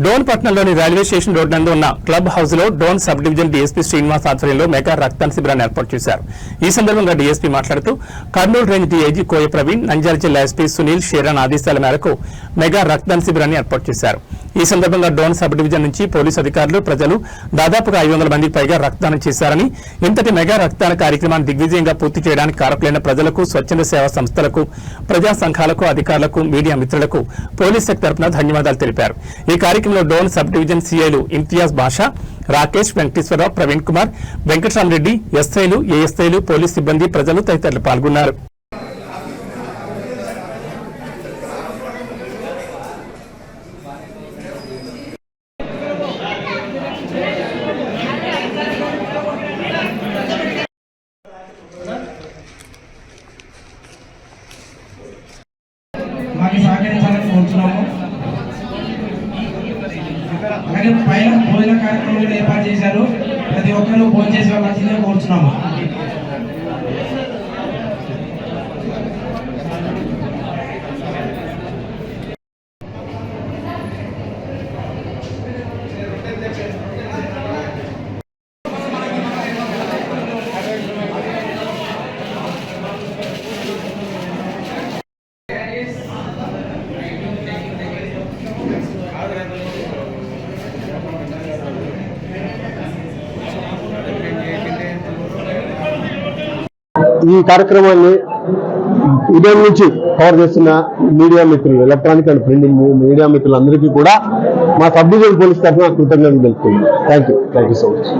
డోన్ పట్టణంలోని railway station road నందు ఉన్న క్లబ్ హౌస్ లో Dhone subdivision DSP Srinivas ఆధ్వర్యంలో మెగా రక్తదాన శిబిరాన్ని ఏర్పాటు చేశారు. ఈ సందర్భంగా డీఎస్పీ మాట్లాడుతూ కర్నూలు రేంజ్ డీఐజీ కోయ ప్రవీణ్, నంద్యాల జిల్లా ఎస్పీ సునీల్ షేరాన్ ఆదేశాల మేరకు మెగా రక్తదాన శిబిరాన్ని ఏర్పాటు చేశారు. ఈ సందర్భంగా డోన్ సబ్ డివిజన్ నుంచి పోలీసు అధికారులు, ప్రజలు దాదాపుగా 500 మందికి పైగా రక్తదానం చేశారని, ఇంతటి మెగా రక్తదాన కార్యక్రమాన్ని దిగ్విజయంగా పూర్తి చేయడానికి కారకులైన ప్రజలకు, స్వచ్ఛంద సేవా సంస్థలకు, ప్రజా సంఘాలకు, అధికారులకు, మీడియా మిత్రులకు పోలీస్ శాఖ తరపున ధన్యవాదాలు తెలిపారు. ఈ కార్యక్రమంలో డోన్ సబ్ డివిజన్ సీఐలు ఇంతియాజ్ బాషా, రాకేష్, వెంకటేశ్వరరావు, ప్రవీణ్ కుమార్, వెంకటరామరెడ్డి, ఎస్ఐలు, ఏఎస్ఐలు, పోలీస్ సిబ్బంది, ప్రజలు తదితరులు పాల్గొన్నారు. మాకు సహకరించాలని కోరుతున్నాము. అలాగే పైన భోజన కార్యక్రమం ఏర్పాటు చేశారు. ప్రతి ఒక్కరు భోజనం చేసి వెళ్ళాల్సిందే కోరుతున్నాము. ఈ కార్యక్రమాన్ని ఉదయం నుంచి కవర్ చేస్తున్న మీడియా మిత్రులు, ఎలక్ట్రానిక్ అండ్ ప్రింటింగ్ మీడియా మిత్రులందరికీ కూడా మా సబ్ డివిజన్ పోలీస్ తరఫున కృతజ్ఞతలు తెలుపుతున్నాం. Thank you so much.